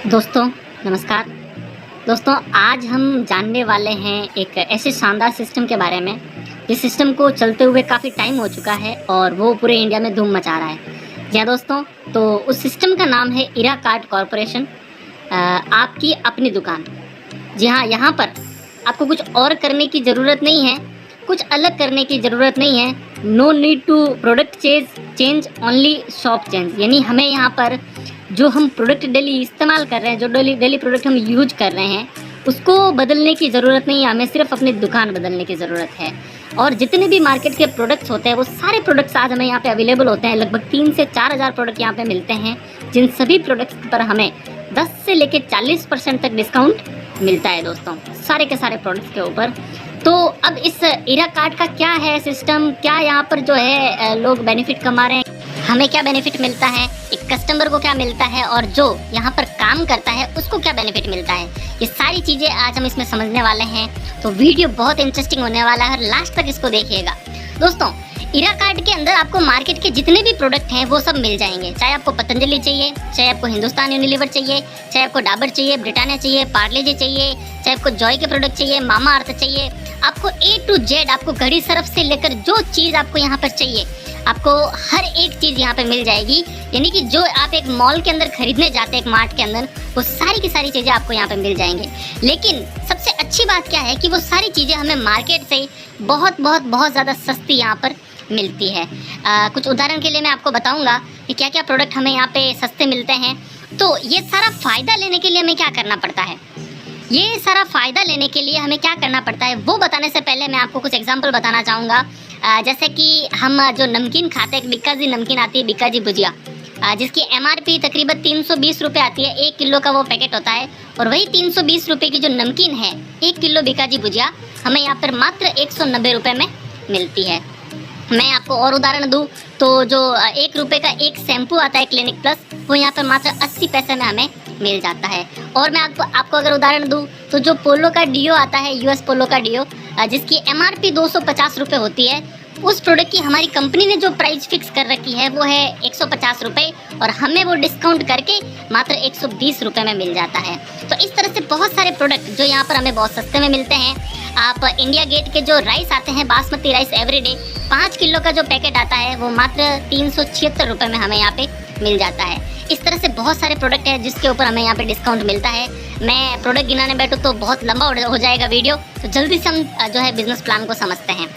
दोस्तों नमस्कार। दोस्तों आज हम जानने वाले हैं एक ऐसे शानदार सिस्टम के बारे में जिस सिस्टम को चलते हुए काफ़ी टाइम हो चुका है और वो पूरे इंडिया में धूम मचा रहा है। जी हाँ दोस्तों, तो उस सिस्टम का नाम है इरा कार्ड कॉरपोरेशन, आपकी अपनी दुकान। जी हाँ, यहाँ पर आपको कुछ और करने की ज़रूरत नहीं है, कुछ अलग करने की ज़रूरत नहीं है। No need to product change only shop change. यानी हमें यहाँ पर जो हम प्रोडक्ट डेली इस्तेमाल कर रहे हैं, जो डेली प्रोडक्ट हम यूज कर रहे हैं, उसको बदलने की ज़रूरत नहीं है। हमें सिर्फ अपनी दुकान बदलने की ज़रूरत है। और जितने भी मार्केट के प्रोडक्ट्स होते हैं वो सारे प्रोडक्ट्स आज हमें यहाँ पे अवेलेबल होते हैं। लगभग 3 से 4 हज़ार प्रोडक्ट यहाँ पे मिलते हैं, जिन सभी प्रोडक्ट्स पर हमें 10 से लेकर 40% तक डिस्काउंट मिलता है दोस्तों, सारे के सारे प्रोडक्ट्स के ऊपर। तो अब इस इरा कार्ड का क्या है सिस्टम, क्या यहाँ पर जो है लोग बेनिफिट कमा रहे हैं, हमें क्या बेनिफिट मिलता है, एक कस्टमर को क्या मिलता है और जो यहाँ पर काम करता है उसको क्या बेनिफिट मिलता है, ये सारी चीज़ें आज हम इसमें समझने वाले हैं। तो वीडियो बहुत इंटरेस्टिंग होने वाला है और लास्ट तक इसको देखिएगा। दोस्तों इरा कार्ड के अंदर आपको मार्केट के जितने भी प्रोडक्ट हैं वो सब मिल जाएंगे। चाहे आपको पतंजलि चाहिए, चाहे आपको हिंदुस्तान यूनिलीवर चाहिए, चाहे आपको डाबर चाहिए, ब्रिटानिया चाहिए, पार्ले जी चाहिए, चाहे आपको जॉय के प्रोडक्ट चाहिए, मामा अर्थ चाहिए, आपको A to Z, आपको घड़ी सर्फ से लेकर जो चीज़ आपको यहाँ पर चाहिए, आपको हर एक चीज़ यहाँ पे मिल जाएगी। यानी कि जो आप एक मॉल के अंदर खरीदने जाते हैं, एक मार्ट के अंदर, वो सारी की सारी चीज़ें आपको यहाँ पे मिल जाएंगे। लेकिन सबसे अच्छी बात क्या है कि वो सारी चीज़ें हमें मार्केट से बहुत ज़्यादा सस्ती यहाँ पर मिलती है। कुछ उदाहरण के लिए मैं आपको बताऊँगा कि क्या क्या प्रोडक्ट हमें यहाँ पे सस्ते मिलते हैं। तो ये सारा फ़ायदा लेने के लिए हमें क्या करना पड़ता है, ये सारा फ़ायदा लेने के लिए हमें क्या करना पड़ता है, वो बताने से पहले मैं आपको कुछ एग्जांपल बताना चाहूँगा। जैसे कि हम जो नमकीन खाते हैं, बिक्काजी नमकीन आती है, बिक्काजी भुजिया, जिसकी MRP तकरीबन 320 रुपये आती है। 1 किलो का वो पैकेट होता है और वही 320 रुपये की जो नमकीन है, 1 किलो बिक्काजी भुजिया, हमें यहाँ पर मात्र 190 रुपये में मिलती है। मैं आपको और उदाहरण दूँ तो जो 1 रुपये का एक शैम्पू आता है क्लिनिक प्लस, वो यहाँ पर मात्र 80 पैसे में हमें मिल जाता है। और मैं आपको अगर उदाहरण दूँ तो जो पोलो का डीओ आता है, US पोलो का डीओ, जिसकी MRP 250 रुपये होती है, उस प्रोडक्ट की हमारी कंपनी ने जो प्राइस फिक्स कर रखी है वो है 150 रुपये और हमें वो डिस्काउंट करके मात्र 120 रुपये में मिल जाता है। तो इस तरह से बहुत सारे प्रोडक्ट जो यहाँ पर हमें बहुत सस्ते में मिलते हैं। आप इंडिया गेट के जो राइस आते हैं, बासमती राइस एवरीडे, 5 किलो का जो पैकेट आता है वो मात्र 376 रुपये में हमें यहाँ पे मिल जाता है। इस तरह से बहुत सारे प्रोडक्ट हैं जिसके ऊपर हमें यहाँ पे डिस्काउंट मिलता है। मैं प्रोडक्ट गिनाने बैठूँ तो बहुत लंबा हो जाएगा वीडियो, तो जल्दी से हम जो है बिजनेस प्लान को समझते हैं।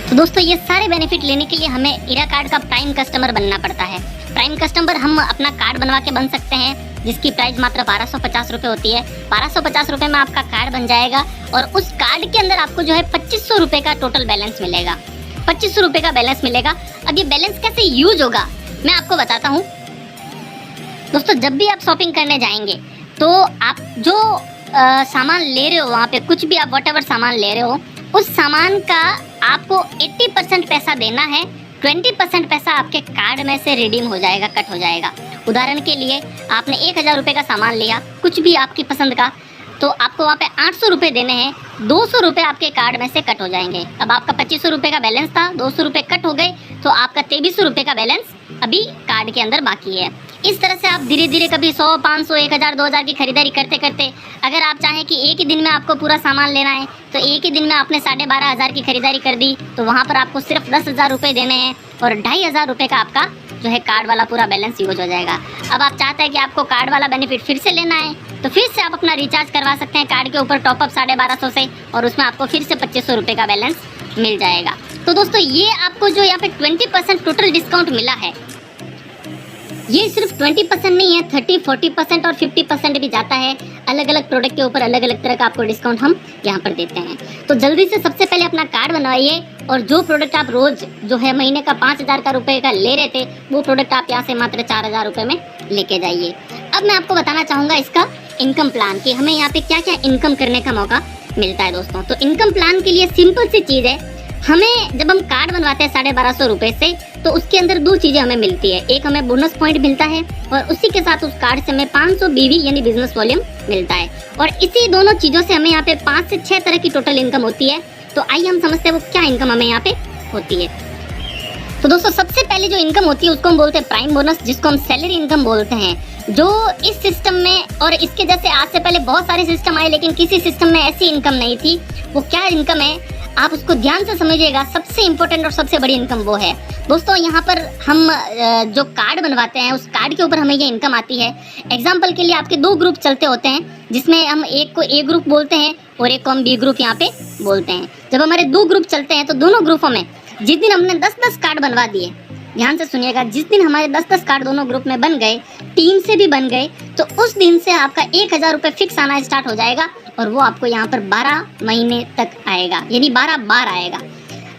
तो दोस्तों ये सारे बेनिफिट लेने के लिए हमें इरा कार्ड का प्राइम कस्टमर बनना पड़ता है। प्राइम कस्टमर हम अपना कार्ड बनवा के बन सकते हैं, जिसकी प्राइस मात्र 1250 रुपये होती है। 1250 रुपये में आपका कार्ड बन जाएगा और उस कार्ड के अंदर आपको जो है 2500 रुपये का टोटल बैलेंस मिलेगा। 2500 रुपये का बैलेंस मिलेगा। अब ये बैलेंस कैसे यूज होगा मैं आपको बताता हूँ। दोस्तों जब भी आप शॉपिंग करने जाएंगे तो आप जो सामान ले रहे हो, वहाँ पे कुछ भी आप वॉटेवर सामान ले रहे हो, उस सामान का आपको 80% पैसा देना है। 20% पैसा आपके कार्ड में से रिडीम हो जाएगा, कट हो जाएगा। उदाहरण के लिए आपने 1000 रुपये का सामान लिया, कुछ भी आपकी पसंद का, तो आपको वहाँ पे 800 रुपये देने हैं। 200 रुपये आपके कार्ड में से कट हो जाएंगे। अब आपका 2500 रुपये का बैलेंस था, 200 रुपये कट हो गए, तो आपका 2300 रुपये का बैलेंस अभी कार्ड के अंदर बाकी है। इस तरह से आप धीरे धीरे कभी 100, 500, 1000, 2000 की खरीदारी करते करते, अगर आप चाहें कि एक ही दिन में आपको पूरा सामान लेना है तो एक ही दिन में आपने 12,500 की खरीदारी कर दी, तो वहाँ पर आपको सिर्फ 10,000 रुपये देने हैं और 2500 रुपये का आपका जो है कार्ड वाला पूरा बैलेंस यूज हो जाएगा। अब आप चाहते हैं कि आपको कार्ड वाला बेनिफिट फिर से लेना है तो फिर से आप अपना रिचार्ज करवा सकते हैं कार्ड के ऊपर टॉपअप 1250 से, और उसमें आपको फिर से 2500 रुपये का बैलेंस मिल जाएगा। तो दोस्तों ये आपको जो यहाँ पे 20% टोटल डिस्काउंट मिला है, ये सिर्फ 20% नहीं है, 30, 40% और 50% भी जाता है। अलग अलग प्रोडक्ट के ऊपर अलग अलग तरह का आपको डिस्काउंट हम यहाँ पर देते हैं। तो जल्दी से सबसे पहले अपना कार्ड बनवाइए और जो प्रोडक्ट आप रोज जो है महीने का 5000 रुपये का ले रहे थे, वो प्रोडक्ट आप यहाँ से मात्र 4000 रुपये में लेके जाइए। अब मैं आपको बताना चाहूँगा इसका इनकम प्लान कि हमें यहाँ पे क्या क्या इनकम करने का मौका मिलता है दोस्तों। तो इनकम प्लान के लिए सिंपल सी चीज़ है, हमें जब हम कार्ड बनवाते हैं 1250 रुपये से, तो उसके अंदर 2 चीज़ें हमें मिलती है। एक हमें बोनस पॉइंट मिलता है और उसी के साथ उस कार्ड से हमें 500 BV यानी बिजनेस वॉल्यूम मिलता है। और इसी दोनों चीज़ों से हमें यहाँ पे 5 से 6 तरह की टोटल इनकम होती है। तो आइए हम समझते हैं वो क्या इनकम हमें यहाँ पे होती है। तो दोस्तों सबसे पहले जो इनकम होती है उसको हम बोलते हैं प्राइम बोनस, जिसको हम सैलरी इनकम बोलते हैं, जो इस सिस्टम में और इसके जैसे आज से पहले बहुत सारे सिस्टम आए, लेकिन किसी सिस्टम में ऐसी इनकम नहीं थी। वो क्या इनकम है आप उसको ध्यान से समझिएगा। सबसे इम्पोर्टेंट और सबसे बड़ी इनकम वो है दोस्तों, यहाँ पर हम जो कार्ड बनवाते हैं उस कार्ड के ऊपर हमें ये इनकम आती है। एग्जाम्पल के लिए आपके 2 ग्रुप चलते होते हैं, जिसमें हम एक को ए ग्रुप बोलते हैं और एक को हम बी ग्रुप यहाँ पे बोलते हैं। जब हमारे 2 ग्रुप चलते हैं तो दोनों ग्रुपों में जिस दिन हमने 10-10 कार्ड बनवा दिए, ध्यान से सुनिएगा, जिस दिन हमारे 10-10 कार्ड दोनों ग्रुप में बन गए, टीम से भी बन गए, तो उस दिन से आपका 1000 रुपये फिक्स आना स्टार्ट हो जाएगा और वो आपको यहाँ पर 12 महीने तक आएगा, यानी 12 बार आएगा।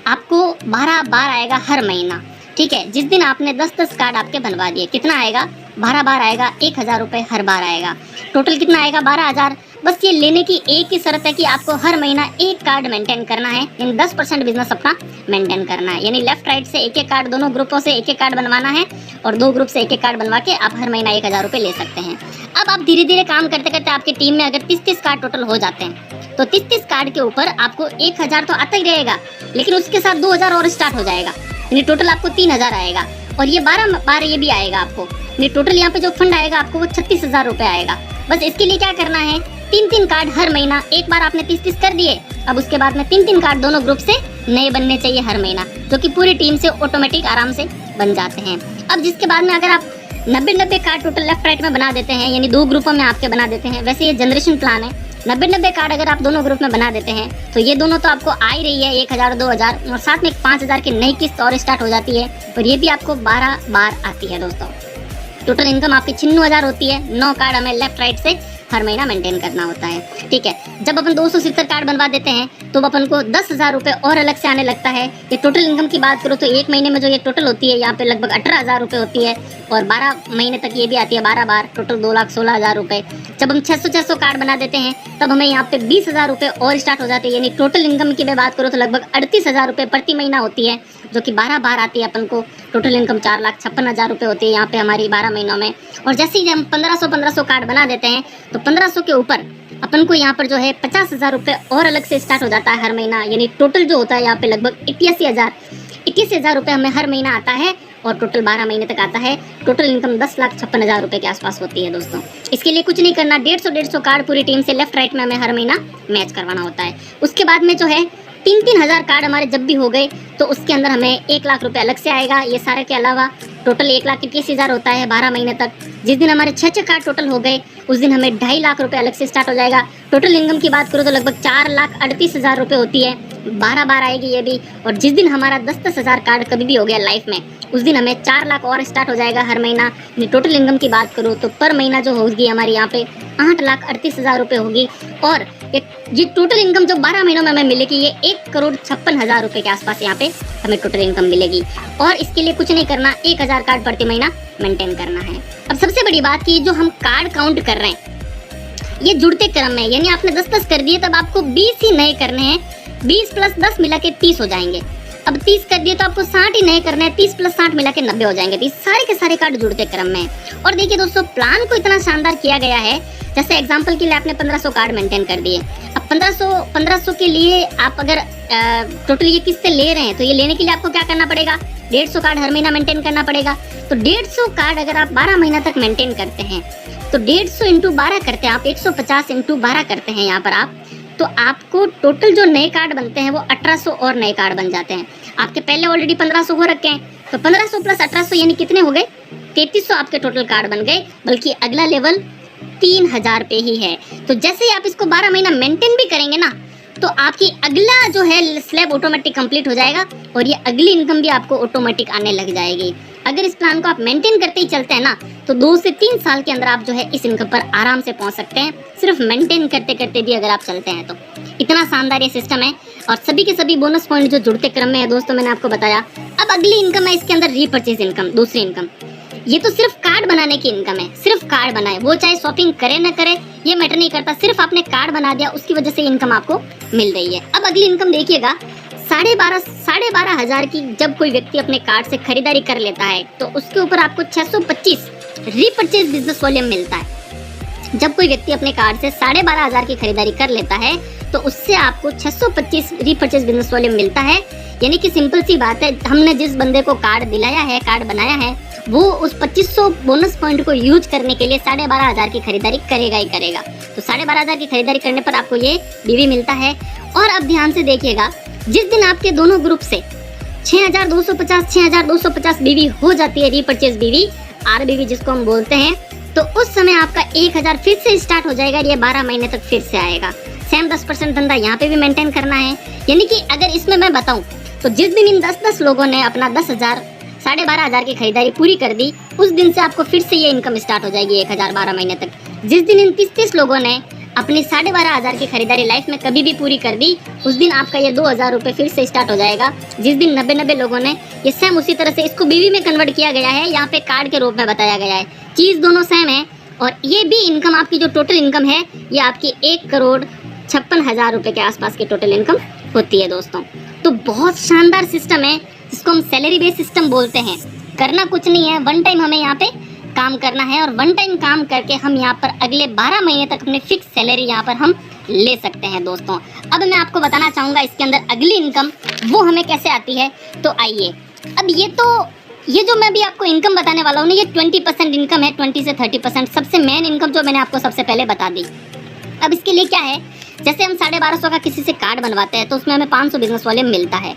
आपको 12 बार आएगा हर महीना, ठीक है। जिस दिन आपने 10-10 कार्ड आपके बनवा दिए, कितना आएगा? 12 बार आएगा, 1000 रुपये हर बार आएगा। टोटल कितना आएगा? 12,000। बस ये लेने की एक ही शर्त है कि आपको हर महीना एक कार्ड मेंटेन करना है, यानी 10% बिजनेस अपना मेंटेन करना है। यानी लेफ्ट राइट से एक एक कार्ड, दोनों ग्रुपों से एक एक कार्ड बनवाना है और 2 ग्रुप से एक एक कार्ड बनवा के आप हर महीना 1000 रुपये ले सकते हैं। अब आप धीरे धीरे काम करते करते आपकी टीम में अगर 30-30 कार्ड टोटल हो जाते हैं तो 30-30 कार्ड के ऊपर आपको 1000 तो आता ही रहेगा, लेकिन उसके साथ 2000 और स्टार्ट हो जाएगा, यानी टोटल आपको 3000 आएगा। और ये 12 बार ये भी आएगा आपको, यानी टोटल यहाँ पे जो फंड आएगा आपको वो 36,000 रुपये आएगा। बस इसके लिए क्या करना है, 3-3 कार्ड हर महीना, एक बार आपने 30-30 कर दिए, अब उसके बाद में 3-3 कार्ड दोनों ग्रुप से नए बनने चाहिए हर महीना, जो कि पूरी टीम से ऑटोमेटिक आराम से बन जाते हैं। अब जिसके बाद में अगर आप 90-90 कार्ड टोटल लेफ्ट राइट में बना देते हैं, यानी 2 ग्रुपों में आपके बना देते हैं, वैसे ये जनरेशन प्लान है, 90-90 कार्ड अगर आप दोनों ग्रुप में बना देते हैं तो ये दोनों तो आपको आ ही रही है 1000-2000, और साथ में 5000 की नई किस्त और स्टार्ट हो जाती है, और ये भी आपको 12 बार आती है दोस्तों। टोटल इनकम आपकी 96,000 होती है। 9 कार्ड हमें लेफ्ट राइट से हर महीना मेंटेन करना होता है, ठीक है। जब अपन 270 कार्ड बनवा देते हैं तो अपन को 10,000 रुपये और अलग से आने लगता है। ये टोटल इनकम की बात करो तो एक महीने में जो ये टोटल होती है यहाँ पे लगभग 18,000 रुपये होती है, और 12 महीने तक ये भी आती है 12 बार, टोटल 2,16,000 रुपये। जब हम 600 कार्ड बना देते हैं तब हमें यहाँ पे 20,000 रुपये और स्टार्ट हो जाते हैं, यानी टोटल इनकम की मैं बात करूँ तो लगभग 38,000 रुपये प्रति महीना होती है, जो कि 12 बार आती है अपन को। टोटल इनकम 4,56,000 रुपये होती है यहाँ पे हमारी 12 महीनों में। और जैसे ही हम 1500 कार्ड बना देते हैं तो 1500 के ऊपर अपन को यहाँ पर जो है 50,000 रुपये और अलग से स्टार्ट हो जाता है हर महीना, यानी टोटल जो होता है यहाँ पे लगभग 81,000 रुपये हमें हर महीना आता है, और टोटल 12 महीने तक आता है। टोटल इनकम 10,56,000 रुपये के आसपास होती है दोस्तों। इसके लिए कुछ नहीं करना, 150 कार्ड पूरी टीम से लेफ्ट राइट में हमें हर महीना मैच करवाना होता है। उसके बाद में जो है 3-3 हज़ार कार्ड हमारे जब भी हो गए तो उसके अंदर हमें 1 लाख रुपये अलग से आएगा। ये सारे के अलावा टोटल 1,21,000 होता है 12 महीने तक। जिस दिन हमारे 6 कार्ड टोटल हो गए उस दिन हमें 2.5 लाख रुपये अलग से स्टार्ट हो जाएगा। टोटल इनकम की बात करूँ तो लगभग 4,38,000 रुपये होती है, 12 बार आएगी ये भी। और जिस दिन हमारा 10-10 हज़ार कार्ड कभी भी हो गया लाइफ में उस दिन हमें 4 लाख और स्टार्ट हो जाएगा हर महीना। टोटल इनकम की बात करूँ तो पर महीना जो होगी हमारी यहाँ पे 8,38,000 रुपये होगी। और ये टोटल इनकम जो 12 महीनों में हमें मिलेगी ये 1,56,000 रुपये के आसपास यहाँ पे हमें टोटल इनकम मिलेगी। और इसके लिए कुछ नहीं करना, 1,000 कार्ड प्रति महीना मेंटेन करना है। अब सबसे बड़ी बात कि जो हम कार्ड काउंट कर रहे हैं ये जुड़ते क्रम में, यानी आपने 10-10 कर दिए तब आपको 20 ही नए करने हैं। 20 + 10 मिला के 30 हो जाएंगे। अब 30 कर दिए तो आपको 60 ही नए करने हैं। 30 + 60 मिला के 90 हो जाएंगे। 30 सारे के सारे कार्ड जुड़ते क्रम में। और देखिए दोस्तों, प्लान को इतना शानदार किया गया है, जैसे एग्जांपल के लिए आपने 1500 कार्ड मेंटेन कर दिए। अब 1500 के लिए आप अगर टोटल ये किससे ले रहे हैं तो ये लेने के लिए आपको क्या करना पड़ेगा, 150 कार्ड हर महीना मेंटेन करना पड़ेगा। तो 150 कार्ड अगर आप 12 महीना तक मेंटेन करते हैं तो 150 × 12 करते हैं आप, 150 × 12 करते हैं यहाँ पर आप, तो आपको टोटल जो नए कार्ड बनते हैं वो 1800 और नए कार्ड बन जाते हैं। आपके पहले ऑलरेडी 1500 हो रखे हैं, तो 1500 + 1800 यानी कितने हो गए, 3300 आपके टोटल कार्ड बन गए। बल्कि अगला लेवल 3000 पे ही है। तो जैसे ही आप इसको 12 महीना मेंटेन भी करेंगे ना तो आपकी अगला जो है स्लैब ऑटोमेटिक कंप्लीट हो जाएगा और ये अगली इनकम भी आपको ऑटोमेटिक आने लग जाएगी। अगर इस प्लान को आप मेंटेन करते ही चलते हैं ना तो 2 से 3 साल के अंदर आप जो है इस इनकम पर आराम से पहुंच सकते हैं, सिर्फ मेंटेन करते करते भी अगर आप चलते हैं तो। इतना शानदार ये सिस्टम है और सभी के सभी बोनस पॉइंट जो जुड़ते क्रम में है दोस्तों, मैंने आपको बताया। अब अगली इनकम है इसके अंदर रीपर्चेज इनकम, दूसरी इनकम। ये तो सिर्फ कार्ड बनाने की इनकम है, सिर्फ कार्ड बनाए, वो चाहे शॉपिंग करे ना करे ये मैटर नहीं करता, सिर्फ आपने कार्ड बना दिया उसकी वजह से इनकम आपको मिल रही है। अब अगली इनकम देखिएगा, 12,500 की जब कोई व्यक्ति अपने कार्ड से खरीदारी कर लेता है तो उसके ऊपर आपको 625 रीपर्चेज बिजनेस वॉल्यूम मिलता है। जब कोई व्यक्ति अपने कार्ड से 12,500 की खरीदारी कर लेता है तो उससे आपको 625 रीपर्चेज बिजनेस वॉल्यूम मिलता है। यानी कि सिंपल सी बात है, हमने जिस बंदे को कार्ड दिलाया है, कार्ड बनाया है, वो उस 2500 बोनस पॉइंट को यूज करने के लिए 12,500 की खरीदारी करेगा ही करेगा। तो 12,500 की खरीदारी करने पर आपको ये बीवी मिलता है। और अब ध्यान से देखिएगा, जिस दिन आपके दोनों ग्रुप से 6,250 बीवी हो जाती है, रीपरचेज बीवी, आर बीवी जिसको हम बोलते हैं, तो उस समय आपका 1,000 फिर से स्टार्ट हो जाएगा। ये 12 महीने तक फिर से आएगा। सेम 10% धंधा यहाँ पे भी मेंटेन करना है। यानी कि अगर इसमें मैं बताऊं तो जिस दिन इन 10-10 लोगों ने अपना 10,000 12,500 की खरीदारी पूरी कर दी, उस दिन से आपको फिर से ये इनकम स्टार्ट हो जाएगी 1,000 12 महीने तक। जिस दिन इन 30-30 लोगों ने अपनी 12,500 की खरीदारी लाइफ में कभी भी पूरी कर दी, उस दिन आपका ये 2,000 रुपये फिर से स्टार्ट हो जाएगा। जिस दिन 90 लोगों ने, ये सेम उसी तरह से इसको बीवी में कन्वर्ट किया गया है, यहाँ पे कार्ड के रूप में बताया गया है। चीज़ दोनों सेम है। और ये भी इनकम आपकी जो टोटल इनकम है, ये आपकी 1,56,00,000 रुपये के आसपास की टोटल इनकम होती है दोस्तों। तो बहुत शानदार सिस्टम है जिसको हम सैलरी बेस्ड सिस्टम बोलते हैं। करना कुछ नहीं है, वन टाइम हमें यहाँ पे काम करना है और वन टाइम काम करके हम यहाँ पर अगले 12 महीने तक अपनी फिक्स सैलरी यहाँ पर हम ले सकते हैं दोस्तों। अब मैं आपको बताना चाहूँगा इसके अंदर अगली इनकम वो हमें कैसे आती है। तो आइए, अब ये जो मैं भी आपको इनकम बताने वाला हूँ ना, ये 20% इनकम है, 20 से 30%। सबसे मेन इनकम जो मैंने आपको सबसे पहले बता दी। अब इसके लिए क्या है, जैसे हम 1250 का किसी से कार्ड बनवाते हैं तो उसमें हमें 500 बिजनेस वॉल्यूम मिलता है।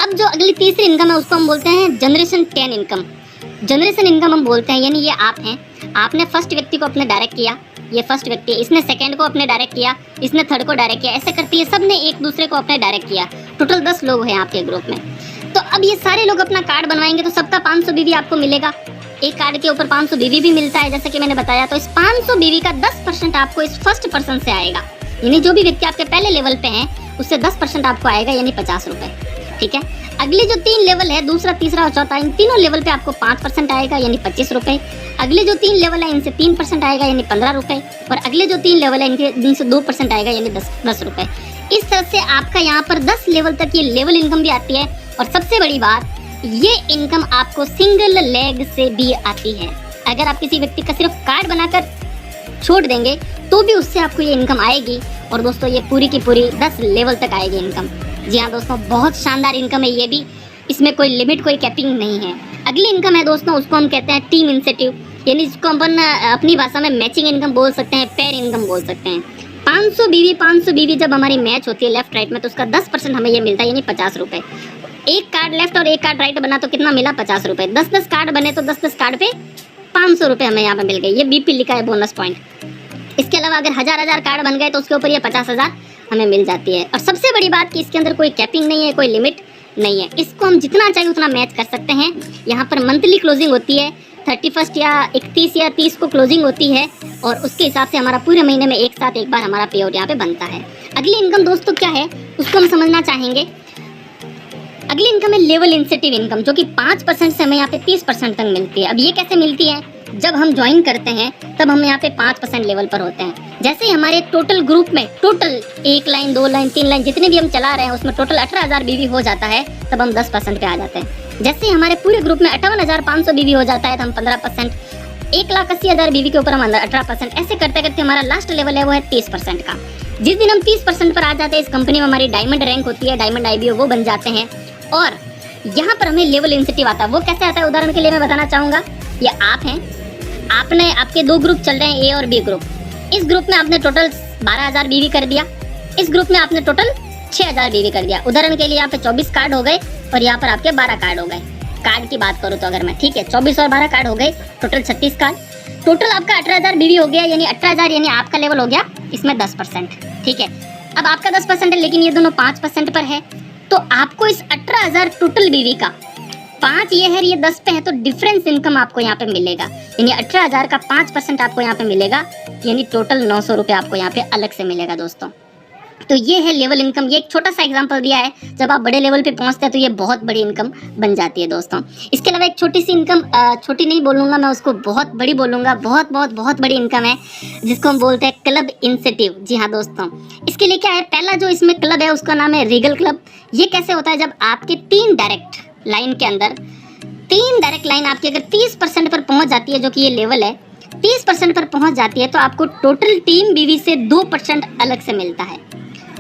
अब जो अगली तीसरी इनकम है उसको हम बोलते हैं जनरेशन 10 इनकम। जनरेशन इनकम हम बोलते हैं, यानी ये आप हैं, आपने फर्स्ट व्यक्ति को अपने डायरेक्ट किया, ये फर्स्ट व्यक्ति, इसने सेकंड को अपने डायरेक्ट किया, इसने थर्ड को डायरेक्ट किया, ऐसे करती है सब ने एक दूसरे को अपने डायरेक्ट किया। टोटल 10 लोग हैं आपके ग्रुप में। तो अब ये सारे लोग अपना कार्ड बनवाएंगे तो सबका 500 बीवी आपको मिलेगा। एक कार्ड के ऊपर 500 बीवी भी मिलता है जैसे कि मैंने बताया। तो इस 500 बीवी का 10% आपको इस फर्स्ट पर्सन से आएगा, यानी जो भी व्यक्ति आपके पहले लेवल पे हैं उससे 10% आपको आएगा, यानी 50 रुपए। ठीक है। अगले जो 3 लेवल है, दूसरा, तीसरा और चौथा, इन तीनों लेवल पे आपको 5% आएगा, यानी 25 रुपए। अगले जो 3 लेवल है इनसे 3% आएगा, यानी 15 रुपए। और अगले जो 3 लेवल है इनसे 2% आएगा, यानी 10 रुपए। इस तरह से आपका यहाँ पर 10 लेवल तक ये लेवल इनकम भी आती है। और सबसे बड़ी बात, ये इनकम आपको सिंगल लेग से भी आती है। अगर आप किसी व्यक्ति का सिर्फ कार्ड बनाकर छोड़ देंगे तो भी उससे आपको ये इनकम आएगी। और दोस्तों ये पूरी की पूरी 10 लेवल तक आएगी इनकम। जी हाँ दोस्तों, बहुत शानदार इनकम है ये भी, इसमें कोई लिमिट, कोई कैपिंग नहीं है। अगली इनकम है दोस्तों, उसको हम कहते हैं टीम इंसेंटिव, यानी जिसको अपन अपनी भाषा में मैचिंग इनकम बोल सकते हैं, पेयर इनकम बोल सकते हैं। 500 बीवी जब हमारी मैच होती है लेफ्ट राइट में तो उसका 10% हमें ये मिलता है, यानी 50 रुपए। एक कार्ड लेफ्ट और एक कार्ड राइट बना तो कितना मिला, 50 रुपए। 10-10 कार्ड बने तो 10-10 कार्ड पे 500 रुपए हमें यहाँ पे मिल गए। ये बीपी लिखा है, बोनस पॉइंट। इसके अलावा अगर 1000 कार्ड बन गए तो उसके ऊपर ये 50,000 हमें मिल जाती है। और सबसे बड़ी बात कि इसके अंदर कोई कैपिंग नहीं है, कोई लिमिट नहीं है। इसको हम जितना चाहिए उतना मैच कर सकते हैं। यहाँ पर मंथली क्लोजिंग होती है, 31 या 31 या 30 को क्लोजिंग होती है और उसके हिसाब से हमारा पूरे महीने में एक साथ एक बार हमारा पे आउट यहाँ पे बनता है। अगली इनकम दोस्तों क्या है उसको हम समझना चाहेंगे। अगली इनकम है लेवल इंसेंटिव इनकम, जो कि 5% से हमें यहाँ पे 30% तक मिलती है। अब ये कैसे मिलती है, जब हम ज्वाइन करते हैं तब हम यहाँ पे 5% लेवल पर होते हैं। जैसे हमारे टोटल ग्रुप में टोटल 1 लाइन 2 लाइन 3 लाइन जितने भी हम चला रहे हैं उसमें टोटल 18,000 बीवी हो जाता है, तब हम 10% पे आ जाते हैं। जैसे हमारे पूरे ग्रुप में 58,500 बीवी हो जाता है तो हम 15%, 1,80,000 बीवी के ऊपर हम 18%, ऐसे करते करते हमारा लास्ट लेवल है वो है 30% का। जिस दिन हम 30% पर आ जाते हैं, इस कंपनी में हमारी डायमंड रैंक होती है, डायमंड IBO वो बन जाते हैं। और यहाँ पर हमें लेवल इंसेंटिव आता है। वो कैसे आता है, उदाहरण के लिए मैं बताना चाहूँगा। ये आप हैं, आपने आपके 2 ग्रुप चल रहे हैं, A और B ग्रुप। इस ग्रुप में आपने टोटल 12,000 बीवी कर दिया, इस ग्रुप में आपने टोटल 6,000 बीवी कर दिया। उदाहरण के लिए यहाँ पे 24 कार्ड हो गए और यहाँ पर आपके 12 कार्ड हो गए। कार्ड की बात करूँ तो अगर मैं, ठीक है, 24 और 12 कार्ड हो गए, टोटल 36 कार्ड। टोटल आपका 18,000 बीवी हो गया, यानी 18,000 यानी आपका लेवल हो गया इसमें 10%। ठीक है, अब आपका 10% है लेकिन ये दोनों 5% पर है, तो आपको इस 18,000 टोटल बीवी का 5 ये है, ये 10 पे है, तो डिफरेंस इनकम आपको यहाँ पे मिलेगा। यानी 18,000 का 5% आपको यहाँ पे मिलेगा, यानी टोटल 900 रुपये आपको यहाँ पे अलग से मिलेगा दोस्तों। तो ये है लेवल इनकम। ये एक छोटा सा एग्जांपल दिया है, जब आप बड़े लेवल पे पहुंचते हैं तो ये बहुत बड़ी इनकम बन जाती है दोस्तों। इसके अलावा एक छोटी सी इनकम, छोटी नहीं बोलूँगा मैं उसको, बहुत बड़ी बोलूँगा, बहुत बहुत बहुत बड़ी इनकम है, जिसको हम बोलते हैं क्लब इंसेंटिव। जी हाँ दोस्तों, इसके लिए क्या है, पहला जो इसमें क्लब है उसका नाम है रीगल क्लब। ये कैसे होता है, जब आपके 3 डायरेक्ट लाइन के अंदर 3 डायरेक्ट लाइन आपकी अगर 30% पर पहुँच जाती है, जो कि ये लेवल है, 30% पर पहुँच जाती है, तो आपको टोटल टीम बीवी से 2% अलग से मिलता है।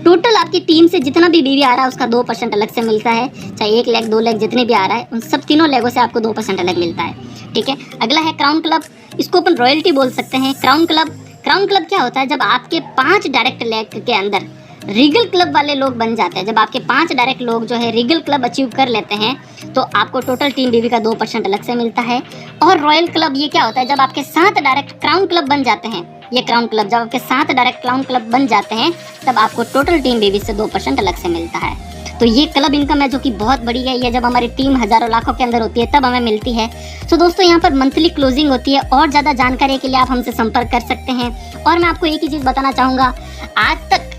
टोटल आपकी टीम से जितना भी बीवी आ रहा है उसका 2% अलग से मिलता है, चाहे 1 लाख 2 लाख जितने भी आ रहा है उन सब तीनों लेगों से आपको 2% अलग मिलता है। ठीक है, अगला है क्राउन क्लब। इसको अपन रॉयल्टी बोल सकते हैं। क्राउन क्लब क्या होता है, जब आपके 5 डायरेक्ट लेग के अंदर रीगल क्लब वाले लोग बन जाते हैं, जब आपके 5 डायरेक्ट लोग जो है रीगल क्लब अचीव कर लेते हैं तो आपको टोटल टीम बीवी का 2% अलग से मिलता है। और रॉयल क्लब ये क्या होता है, जब आपके 7 डायरेक्ट क्राउन क्लब बन जाते हैं, ये क्राउन क्लब जब आपके 7 डायरेक्ट क्राउन क्लब बन जाते हैं तब आपको टोटल टीम बीवी से 2% अलग से मिलता है। तो ये क्लब इनकम है जो कि बहुत बड़ी है। ये जब हमारी टीम हजारों लाखों के अंदर होती है तब हमें मिलती है। तो दोस्तों यहाँ पर मंथली क्लोजिंग होती है। और ज़्यादा जानकारी के लिए आप हमसे संपर्क कर सकते हैं। और मैं आपको एक ही चीज़ बताना चाहूँगा, आज तक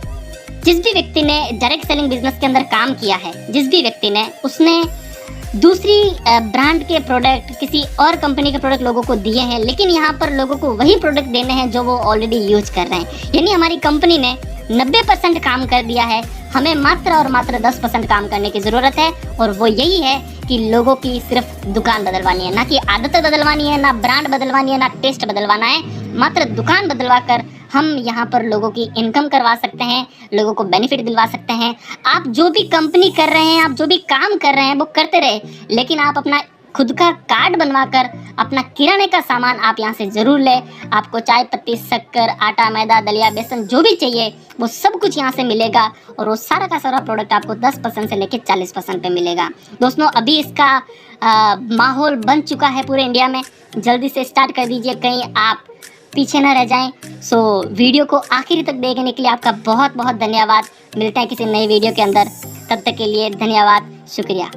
जिस भी व्यक्ति ने डायरेक्ट सेलिंग बिजनेस के अंदर काम किया है, जिस भी व्यक्ति ने, उसने दूसरी ब्रांड के प्रोडक्ट, किसी और कंपनी के प्रोडक्ट लोगों को दिए हैं, लेकिन यहाँ पर लोगों को वही प्रोडक्ट देने हैं जो वो ऑलरेडी यूज कर रहे हैं। यानी हमारी कंपनी ने 90% काम कर दिया है, हमें मात्र और मात्र 10% काम करने की ज़रूरत है। और वो यही है कि लोगों की सिर्फ दुकान बदलवानी है, ना कि आदतें बदलवानी है, ना ब्रांड बदलवानी है, ना टेस्ट बदलवाना है। मात्र दुकान बदलवा कर हम यहाँ पर लोगों की इनकम करवा सकते हैं, लोगों को बेनिफिट दिलवा सकते हैं। आप जो भी कंपनी कर रहे हैं, आप जो भी काम कर रहे हैं वो करते रहे, लेकिन आप अपना खुद का कार्ड बनवाकर अपना किराने का सामान आप यहाँ से ज़रूर लें। आपको चाय पत्ती, शक्कर, आटा, मैदा, दलिया, बेसन जो भी चाहिए वो सब कुछ यहाँ से मिलेगा। और वो सारा का सारा प्रोडक्ट आपको 10% से लेकर 40% पे मिलेगा। दोस्तों अभी इसका माहौल बन चुका है पूरे इंडिया में। जल्दी से स्टार्ट कर दीजिए, कहीं आप पीछे ना रह जाएं। सो वीडियो को आखिरी तक देखने के लिए आपका बहुत बहुत धन्यवाद। मिलते हैं किसी नई वीडियो के अंदर, तब तक के लिए धन्यवाद, शुक्रिया।